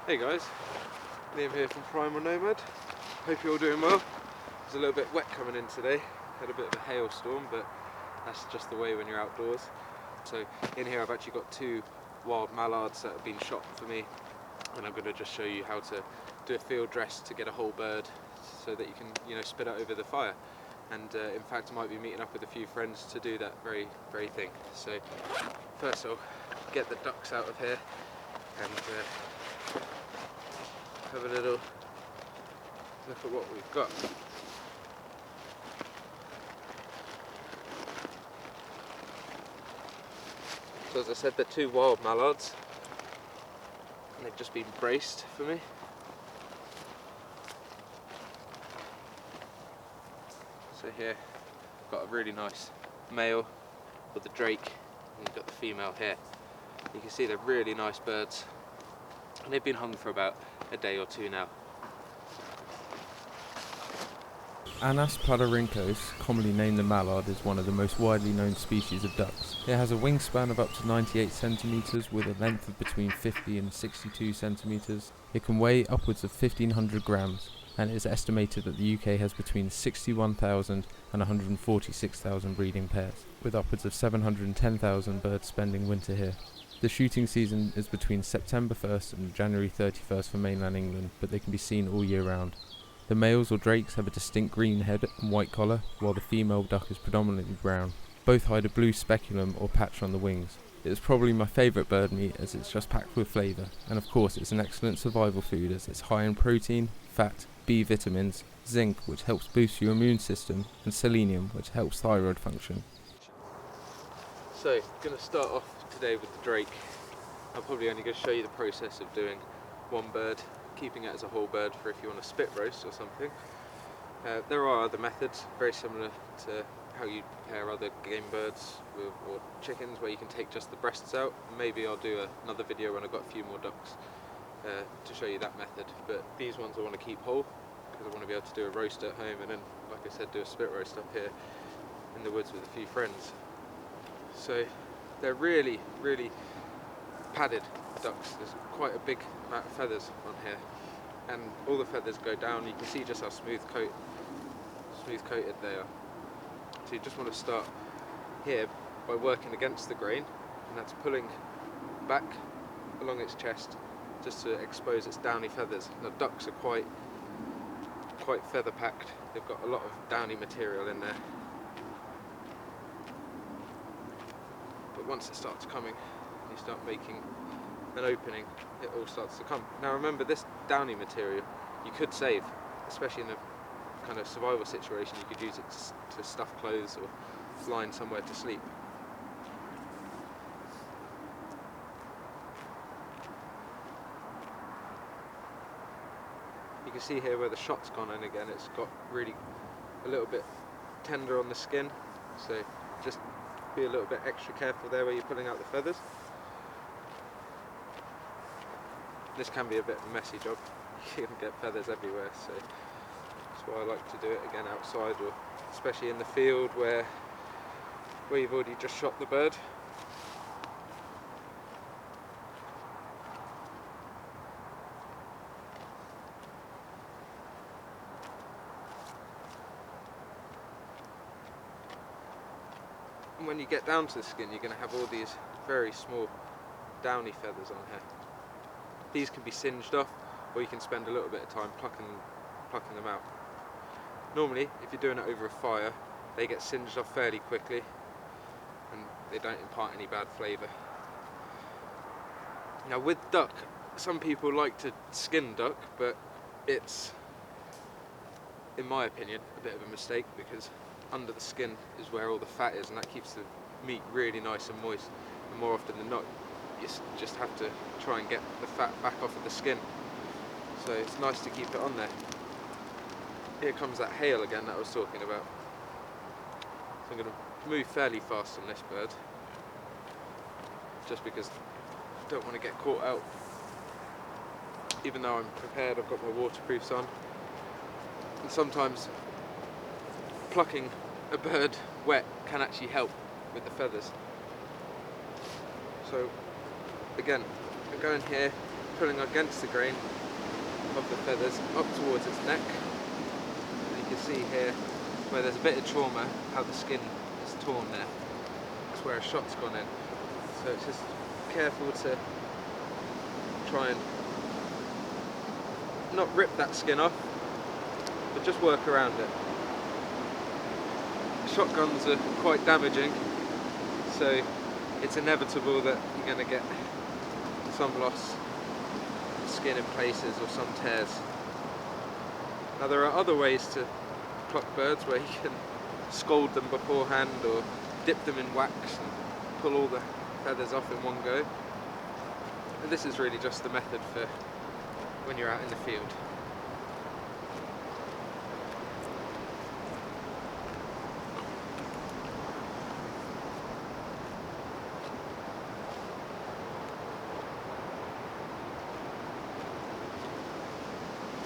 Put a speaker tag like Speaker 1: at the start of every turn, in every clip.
Speaker 1: Hey guys, Liam here from Primal Nomad. Hope you're all doing well. It's a little bit wet coming in today. Had a bit of a hailstorm, but that's just the way when you're outdoors. So in here I've actually got two wild mallards that have been shot for me, and I'm going to just show you how to do a field dress to get a whole bird so that you can spit it over the fire. And in fact I might be meeting up with a few friends to do that very thing. So first I'll get the ducks out of here and have a little look at what we've got. So as I said, they're two wild mallards and they've just been braced for me. So here I've got a really nice male with the drake, and you've got the female here. You can see they're really nice birds, and they've been hung for about a day or two now.
Speaker 2: Anas pladarincos, commonly named the mallard, is one of the most widely known species of ducks. It has a wingspan of up to 98 centimetres with a length of between 50 and 62 centimetres. It can weigh upwards of 1,500 grams, and it is estimated that the UK has between 61,000 and 146,000 breeding pairs, with upwards of 710,000 birds spending winter here. The shooting season is between September 1st and January 31st for mainland England, but they can be seen all year round. The males or drakes have a distinct green head and white collar, while the female duck is predominantly brown. Both hide a blue speculum or patch on the wings. It is probably my favourite bird meat as it's just packed with flavour, and of course it's an excellent survival food as it's high in protein, fat, B vitamins, zinc which helps boost your immune system, and selenium which helps thyroid function.
Speaker 1: So I'm going to start off today with the drake. I'm probably only going to show you the process of doing one bird, keeping it as a whole bird for if you want to spit roast or something. There are other methods very similar to how you prepare other game birds or chickens, where you can take just the breasts out. Maybe I'll do another video when I've got a few more ducks to show you that method, but these ones I want to keep whole because I want to be able to do a roast at home and then, like I said, do a spit roast up here in the woods with a few friends. So they're really padded ducks. There's quite a big amount of feathers on here, and all the feathers go down. You can see just how smooth coated they are. So you just want to start here by working against the grain, and that's pulling back along its chest just to expose its downy feathers. Now ducks are quite feather packed. They've got a lot of downy material in there. But once it starts coming, you start making an opening, it all starts to come. Now remember, this downy material you could save, especially in a kind of survival situation. You could use it to stuff clothes or line somewhere to sleep. You can see here where the shot's gone, and again it's got really a little bit tender on the skin, so just be a little bit extra careful there where you're pulling out the feathers. This can be a bit of a messy job. You can get feathers everywhere, so that's why I like to do it again outside, or especially in the field where you've already just shot the bird. And when you get down to the skin, you're going to have all these very small downy feathers on here. These can be singed off, or you can spend a little bit of time plucking them out. Normally, if you're doing it over a fire, they get singed off fairly quickly and they don't impart any bad flavour. Now with duck, some people like to skin duck, but it's, in my opinion, a bit of a mistake, because under the skin is where all the fat is, and that keeps the meat really nice and moist, and more often than not you just have to try and get the fat back off of the skin. So it's nice to keep it on there. Here comes that hail again that I was talking about. So I'm going to move fairly fast on this bird, just because I don't want to get caught out. Even though I'm prepared, I've got my waterproofs on. And sometimes plucking a bird wet can actually help with the feathers. So again, I go in here, pulling against the grain of the feathers up towards its neck. And you can see here where there's a bit of trauma, how the skin is torn there. That's where a shot's gone in. So it's just careful to try and not rip that skin off, but just work around it. Shotguns are quite damaging, so it's inevitable that you're going to get some loss of skin in places or some tears. Now there are other ways to pluck birds where you can scald them beforehand or dip them in wax and pull all the feathers off in one go. And this is really just the method for when you're out in the field.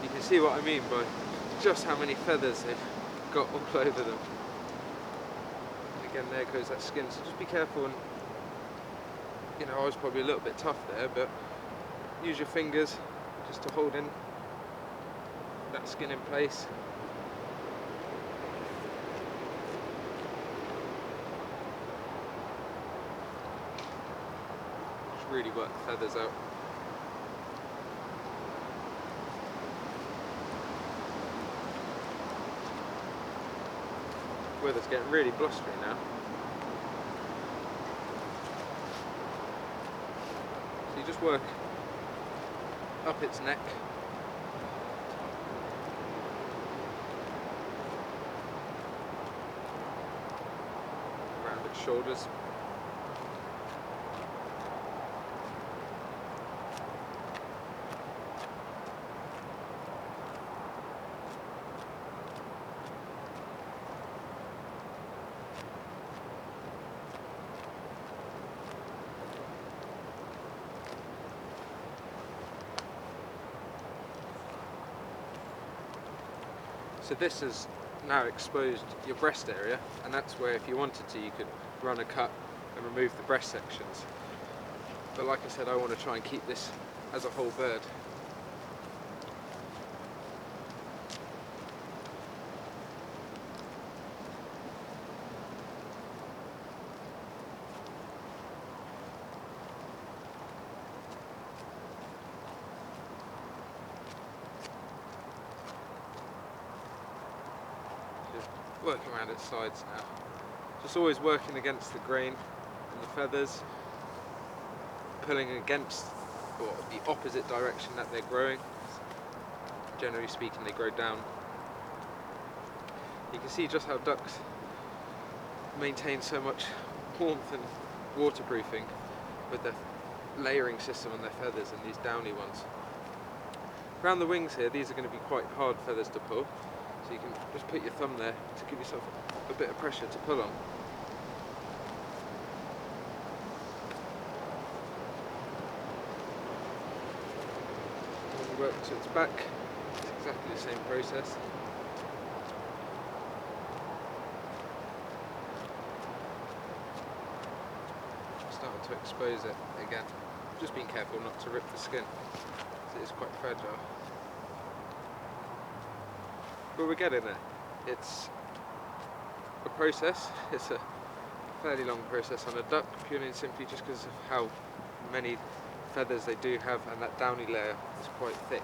Speaker 1: You can see what I mean by just how many feathers they've got all over them. And again, there goes that skin, so just be careful. And you know, I was probably a little bit tough there, but use your fingers just to hold in that skin in place. Just really work the feathers out. The weather's getting really blustery now. So you just work up its neck, around its shoulders, so this has now exposed your breast area, and that's where, if you wanted to, you could run a cut and remove the breast sections. But like I said, I want to try and keep this as a whole bird. Working around its sides now. Just always working against the grain and the feathers, pulling against or the opposite direction that they're growing. Generally speaking, they grow down. You can see just how ducks maintain so much warmth and waterproofing with the layering system on their feathers and these downy ones. Around the wings here, these are going to be quite hard feathers to pull. So you can just put your thumb there to give yourself a bit of pressure to pull on. When you work to its back, it's exactly the same process. Starting to expose it again. Just being careful not to rip the skin, because it is quite fragile. But we're getting there. It's a process. It's a fairly long process on a duck, purely and simply just because of how many feathers they do have, and that downy layer is quite thick.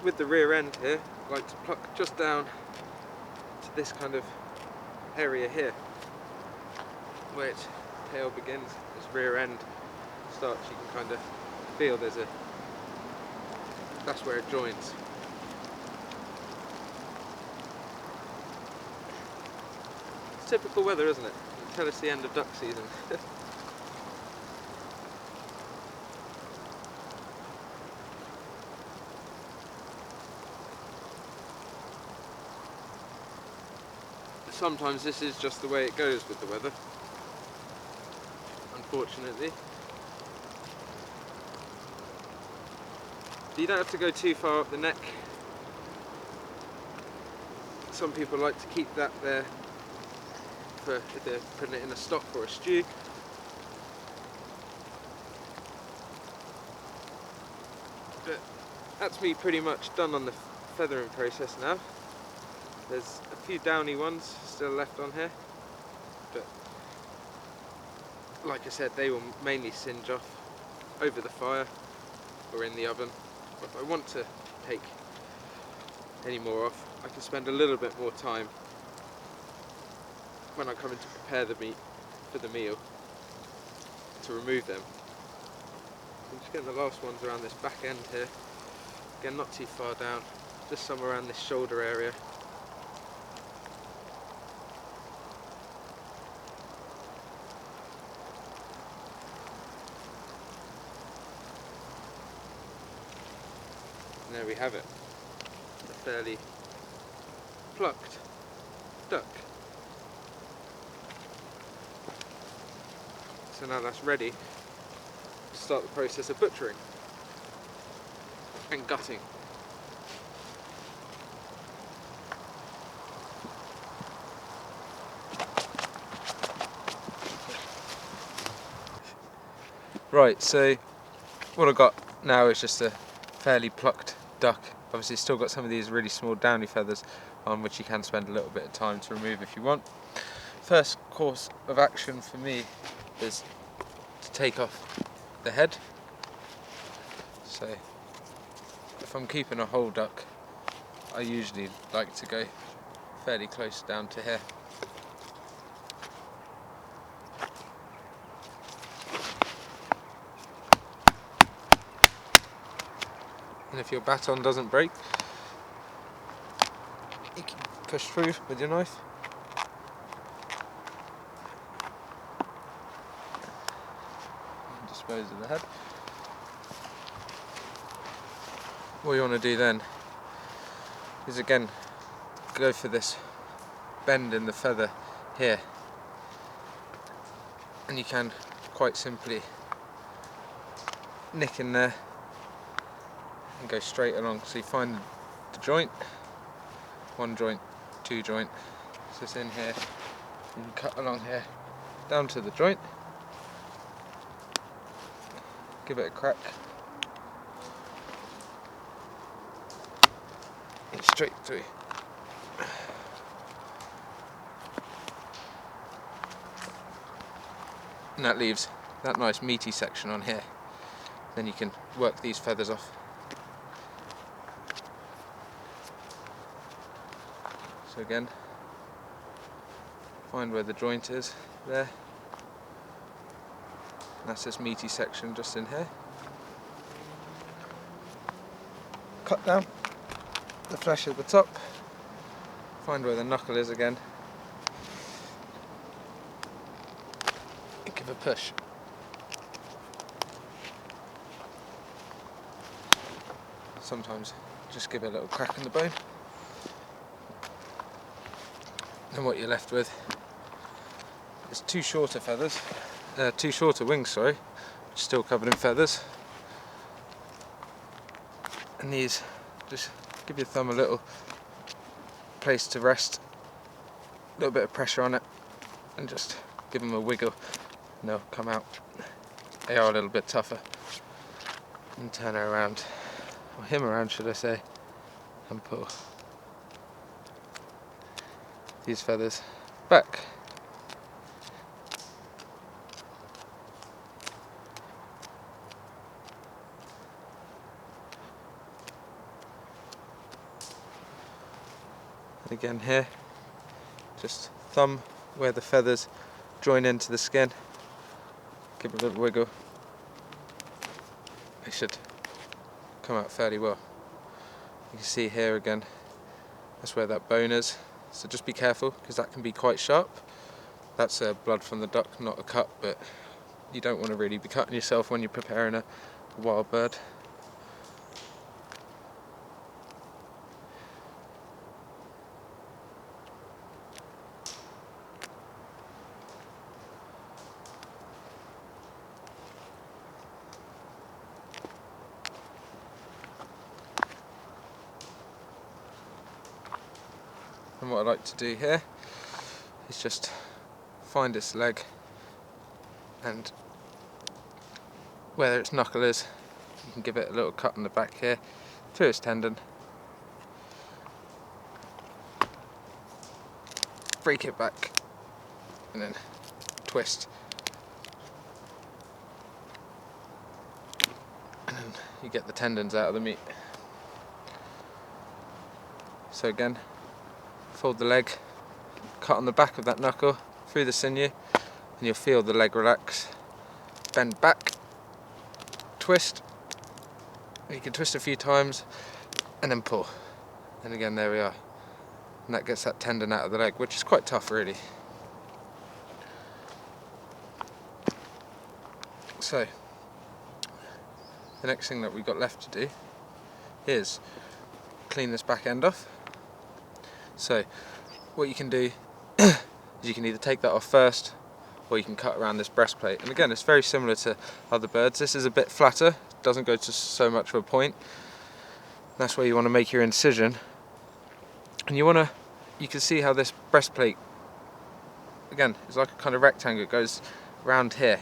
Speaker 1: With the rear end here, I like to pluck just down to this kind of area here, where its tail begins, its rear end starts. You can kind of feel that's where it joins. typical weather, isn't it? You can tell it's the end of duck season. Sometimes this is just the way it goes with the weather, unfortunately. You don't have to go too far up the neck. Some people like to keep that there for if they're putting it in a stock or a stew. But that's me pretty much done on the feathering process now. There's a few downy ones still left on here, but like I said, they will mainly singe off over the fire or in the oven. But if I want to take any more off, I can spend a little bit more time when I come in to prepare the meat for the meal to remove them. I'm just getting the last ones around this back end here. Again, not too far down, just somewhere around this shoulder area. And there we have it, a fairly plucked duck. So now that's ready to start the process of butchering and gutting. Right, so what I've got now is just a fairly plucked duck. Obviously it's still got some of these really small downy feathers on which you can spend a little bit of time to remove if you want. First course of action for me is to take off the head. So if I'm keeping a whole duck, I usually like to go fairly close down to here. And if your baton doesn't break, you can push through with your knife. And dispose of the head. What you want to do then is again go for this bend in the feather here, and you can quite simply nick in there and go straight along. So you find the joint, one joint, two joint, so it's in here, you can cut along here down to the joint, give it a crack, and straight through. And that leaves that nice meaty section on here. Then you can work these feathers off. So again, find where the joint is there. And that's this meaty section just in here. Cut down the flesh at the top. Find where the knuckle is again. And give a push. Sometimes just give it a little crack in the bone. And what you're left with is two shorter wings, which are still covered in feathers. And these, just give your thumb a little place to rest, a little bit of pressure on it, and just give them a wiggle, and they'll come out. They are a little bit tougher. And turn her around, or him around should I say, and pull these feathers back. And again here, just thumb where the feathers join into the skin, give it a little wiggle. They should come out fairly well. You can see here again, that's where that bone is. So just be careful, because that can be quite sharp. That's blood from the duck, not a cut, but you don't want to really be cutting yourself when you're preparing a wild bird. And what I like to do here is just find its leg, and where its knuckle is, you can give it a little cut on the back here through its tendon, break it back, and then twist, and then you get the tendons out of the meat. So again, fold the leg, cut on the back of that knuckle through the sinew, and you'll feel the leg relax. Bend back, twist. You can twist a few times and then pull. And again, there we are. And that gets that tendon out of the leg, which is quite tough really. So, the next thing that we've got left to do is clean this back end off. So, what you can do is you can either take that off first, or you can cut around this breastplate. And again, it's very similar to other birds. This is a bit flatter, doesn't go to so much of a point. That's where you want to make your incision. And you can see how this breastplate, again, is like a kind of rectangle. It goes around here.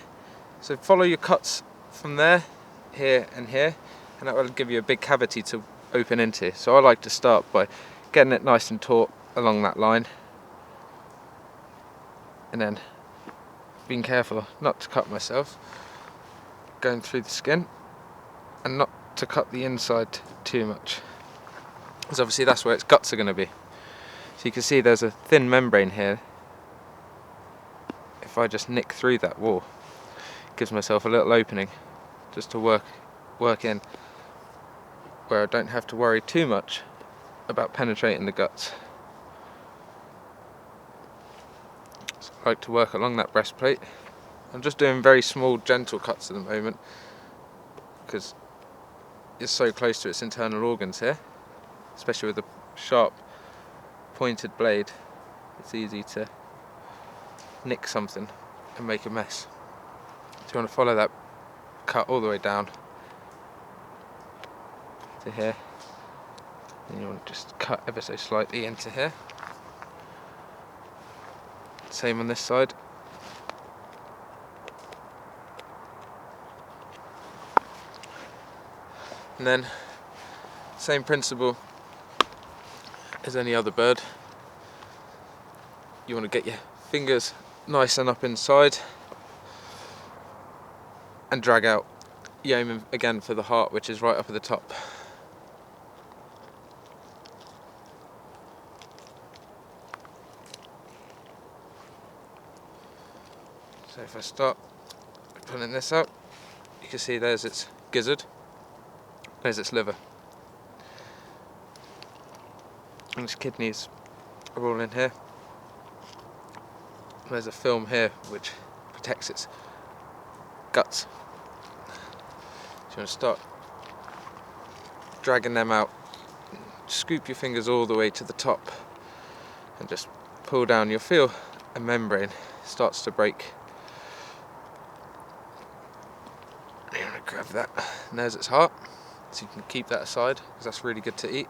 Speaker 1: So follow your cuts from there, here and here, and that will give you a big cavity to open into. So I like to start by getting it nice and taut along that line, and then being careful not to cut myself, going through the skin, and not to cut the inside too much, because obviously that's where its guts are going to be. So you can see there's a thin membrane here. If I just nick through that wall, it gives myself a little opening just to work in, where I don't have to worry too much about penetrating the guts. So I like to work along that breastplate. I'm just doing very small, gentle cuts at the moment because it's so close to its internal organs here, especially with a sharp, pointed blade. It's easy to nick something and make a mess. So you want to follow that cut all the way down to here. And you want to just cut ever so slightly into here. Same on this side. And then, same principle as any other bird. You want to get your fingers nice and up inside and drag out. You aim again for the heart, which is right up at the top. So if I start pulling this out, you can see there's its gizzard, there's its liver, and its kidneys are all in here. There's a film here which protects its guts. So you want to start dragging them out. Scoop your fingers all the way to the top and just pull down. You'll feel a membrane starts to break. You want to grab that, and there's its heart, so you can keep that aside because that's really good to eat.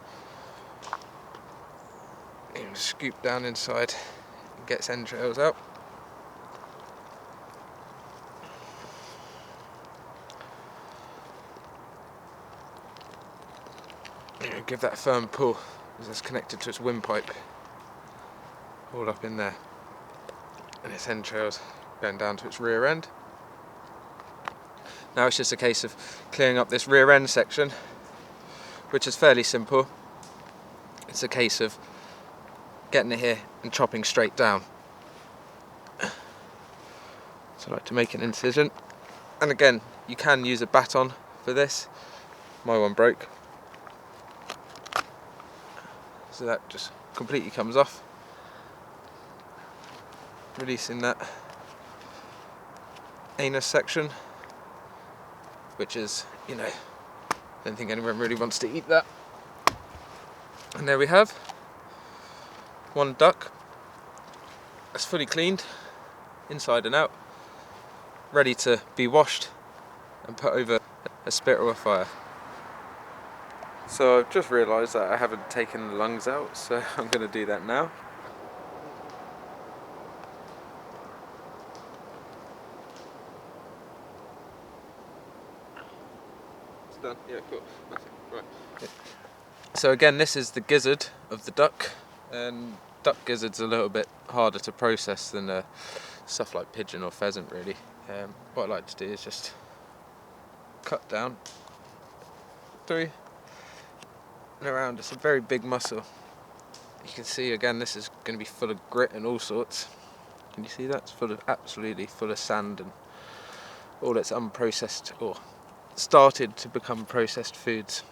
Speaker 1: You want to scoop down inside and get its entrails out. You know, give that a firm pull because that's connected to its windpipe, all up in there, and its entrails going down to its rear end. Now it's just a case of clearing up this rear end section, which is fairly simple. It's a case of getting it here and chopping straight down. So I like to make an incision, and again you can use a baton for this. My one broke, so that just completely comes off. releasing that anus section, which is, you know, I don't think anyone really wants to eat that. And there we have one duck that's fully cleaned inside and out, ready to be washed and put over a spit or a fire. So I've just realised that I haven't taken the lungs out, so I'm going to do that now. It's done. Yeah, cool. Nothing. Right. Yeah. So again, this is the gizzard of the duck, and duck gizzard's a little bit harder to process than stuff like pigeon or pheasant, really. What I like to do is just cut down through and around. It's a very big muscle. You can see again, this is going to be full of grit and all sorts. Can you see that? It's full of, absolutely full of sand and all its unprocessed or started to become processed foods.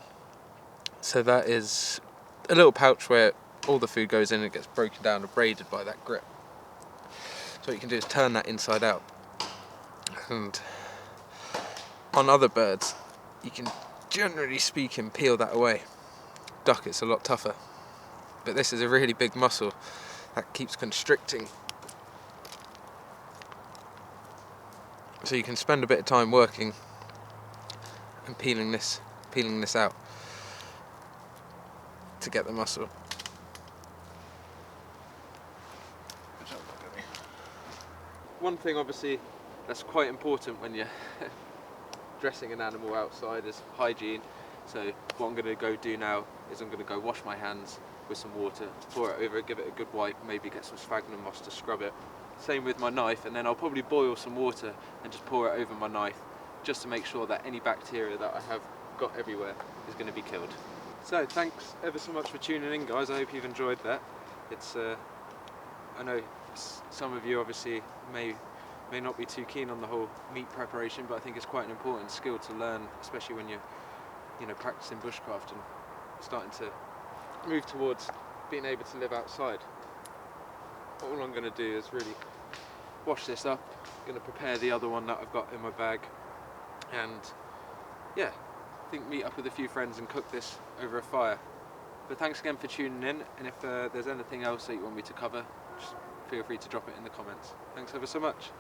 Speaker 1: So that is a little pouch where all the food goes in and it gets broken down and braided by that grit. So what you can do is turn that inside out. And on other birds, you can, generally speaking, peel that away. Duck, it's a lot tougher. But this is a really big muscle that keeps constricting. So you can spend a bit of time working and peeling this out to get the muscle. One thing obviously that's quite important when you're dressing an animal outside is hygiene. So what I'm going to go do now is I'm going to go wash my hands with some water, pour it over, give it a good wipe, maybe get some sphagnum moss to scrub it. Same with my knife, and then I'll probably boil some water and just pour it over my knife just to make sure that any bacteria that I have got everywhere is going to be killed. So thanks ever so much for tuning in, guys. I hope you've enjoyed that. It's I know some of you obviously may not be too keen on the whole meat preparation, but I think it's quite an important skill to learn, especially when you're, you know, practicing bushcraft and starting to move towards being able to live outside. All I'm going to do is really wash this up. I'm going to prepare the other one that I've got in my bag, and yeah, I think meet up with a few friends and cook this over a fire. But thanks again for tuning in, and if there's anything else that you want me to cover, just feel free to drop it in the comments. Thanks ever so much.